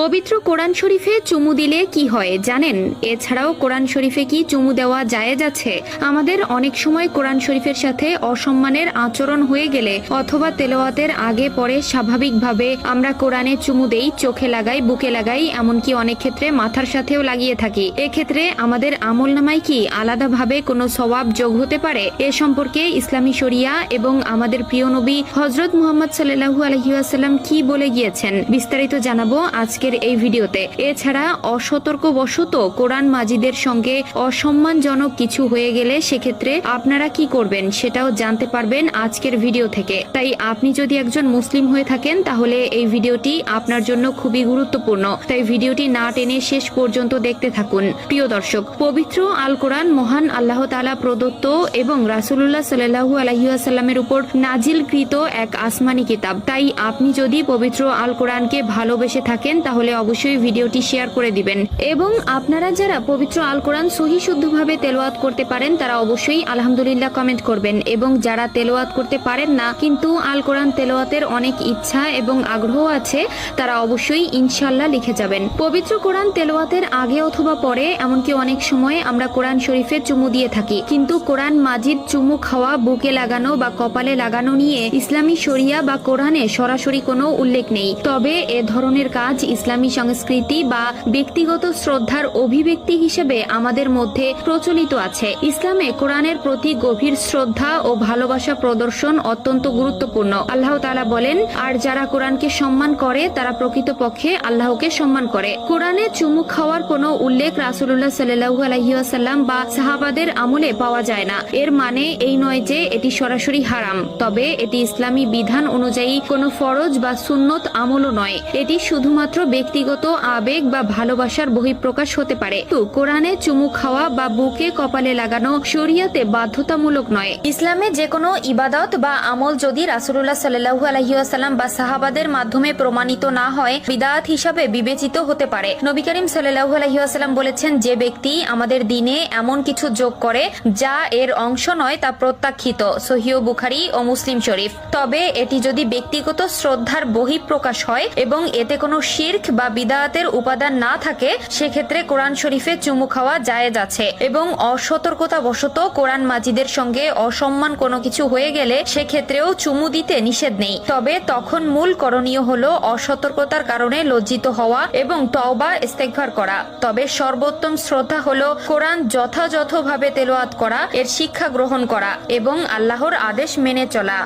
পবিত্র কোরআন শরীফে চুমু দিলে কি হয় জানেন? এছাড়াও কোরআন শরীফে কি চুমু দেওয়া জায়েজ আছে? আমাদের অনেক সময় কোরআন শরীফের সাথে অসম্মানের আচরণ হয়ে গেলে অথবা তেলাওয়াতের আগে পরে স্বাভাবিকভাবে আমরা কোরআনে চুমু দেই, চোখে লাগাই, বুকে লাগাই, এমনকি অনেক ক্ষেত্রে মাথার সাথেও লাগিয়ে থাকি। এক্ষেত্রে আমাদের আমলনামায় কি আলাদাভাবে কোনো সওয়াব যোগ হতে পারে? এ সম্পর্কে ইসলামী শরিয়া এবং আমাদের প্রিয় নবী হযরত মুহাম্মদ সাল্লাল্লাহু আলাইহি ওয়াসাল্লাম কি বলে গিয়েছেন বিস্তারিত জানাবো আজকের এই ভিডিওতে। এছাড়া অসতর্কবশত কোরআন মাজিদের সঙ্গে অসম্মানজনক কিছু হয়ে গেলে সেক্ষেত্রে আপনারা কি করবেন সেটাও জানতে পারবেন আজকের ভিডিও থেকে। তাই আপনি যদি একজন মুসলিম হয়ে থাকেন তাহলে এই ভিডিওটি আপনার জন্য খুবই গুরুত্বপূর্ণ। তাই ভিডিওটি না টেনে শেষ পর্যন্ত দেখতে থাকুন। প্রিয় দর্শক, পবিত্র আল কোরআন মহান আল্লাহ তাআলা প্রদত্ত এবং রাসূলুল্লাহ সাল্লাল্লাহু আলাইহি ওয়াসাল্লামের উপর নাজিলকৃত এক আসমানি কিতাব। তাই আপনি যদি পবিত্র আল কোরআনকে ভালোবেসে থাকেন তাহলে অবশ্যই ভিডিওটি শেয়ার করে দিবেন। এবং আপনারা যারা পবিত্র আল কোরআন সহি শুদ্ধভাবে তেলাওয়াত করতে পারেন তারা অবশ্যই আলহামদুলিল্লাহ কমেন্ট করবেন। এবং যারা তেলাওয়াত করতে পারেন না কিন্তু আল কোরআন তেলাওয়াতের অনেক ইচ্ছা এবং আগ্রহ আছে তারা অবশ্যই ইনশাআল্লাহ লিখে যাবেন। পবিত্র কোরআন তেলাওয়াতের আগে অথবা পরে, এমনকি অনেক সময় আমরা কোরআন শরীফে চুমু দিয়ে থাকি, কিন্তু কোরআন মাজিদ চুমু খাওয়া, বুকে লাগানো বা কপালে লাগানো নিয়ে ইসলামী শরিয়া বা কোরআনে সরাসরি কোনো উল্লেখ নেই। তবে এ ধরনের কাজ ইসলামী সংস্কৃতি বা ব্যক্তিগত শ্রদ্ধার অভিব্যক্তি হিসেবে আমাদের মধ্যে প্রচলিত আছে। ইসলামে কোরআনের প্রতি গভীর শ্রদ্ধা ও ভালোবাসা প্রদর্শন অত্যন্ত গুরুত্বপূর্ণ। আল্লাহ তাআলা বলেন, আর যারা কোরআনকে সম্মান করে তারা প্রকৃতপক্ষে আল্লাহকে সম্মান করে। কোরআনে চুমু খাওয়ার কোনো উল্লেখ রাসূলুল্লাহ সাল্লাল্লাহু আলাইহি ওয়াসাল্লাম বা সাহাবাদের আমলে পাওয়া যায় না। এর মানে এই নয় যে এটি সরাসরি হারাম, তবে এটি ইসলামী বিধান অনুযায়ী কোনো ফরজ বা সুন্নত আমলও নয়। এটি শুধুমাত্র ব্যক্তিগত আবেগ বা ভালোবাসার বহিঃপ্রকাশ হতে পারে। তো কোরআনে চুমু খাওয়া বা বুকে কপালে লাগানো শরিয়াতে বাধ্যতামূলক নয়। ইসলামে যে কোনো ইবাদত বা আমল যদি রাসূলুল্লাহ সাল্লাল্লাহু আলাইহি ওয়াসাল্লাম বা সাহাবাদের মাধ্যমে প্রমাণিত না হয় বিদআত হিসাবে বিবেচিত হতে পারে। নবী করিম সাল্লাল্লাহু আলাইহি ওয়াসাল্লাম বলেছেন, যে ব্যক্তি আমাদের দ্বীনে এমন কিছু যোগ করে যা এর অংশ নয় তা প্রত্যাখ্যিত। সহিহ বুখারী ও মুসলিম শরীফ। তবে এটি যদি ব্যক্তিগত শ্রদ্ধার বহিঃপ্রকাশ হয় এবং এতে কোনো শিরক বা বিদআতের উপাদান না থাকে সেক্ষেত্রে কোরআন শরীফে চুমু খাওয়া জায়েজ আছে। এবং অসতর্কতাবশত কোরআন মাজিদের সঙ্গে অসম্মান কোনো কিছু হয়ে গেলে সেক্ষেত্রেও চুমু দিতে নিষেধ নেই। তবে তখন মূল করণীয় হলো অসতর্কতার কারণে লজ্জিত হওয়া এবং তওবা ইস্তেগফার করা। তবে সর্বোত্তম শ্রদ্ধা হলো কোরআন যথাযথভাবে তেলাওয়াত করা, এর শিক্ষা গ্রহণ করা এবং আল্লাহর আদেশ মেনে চলা।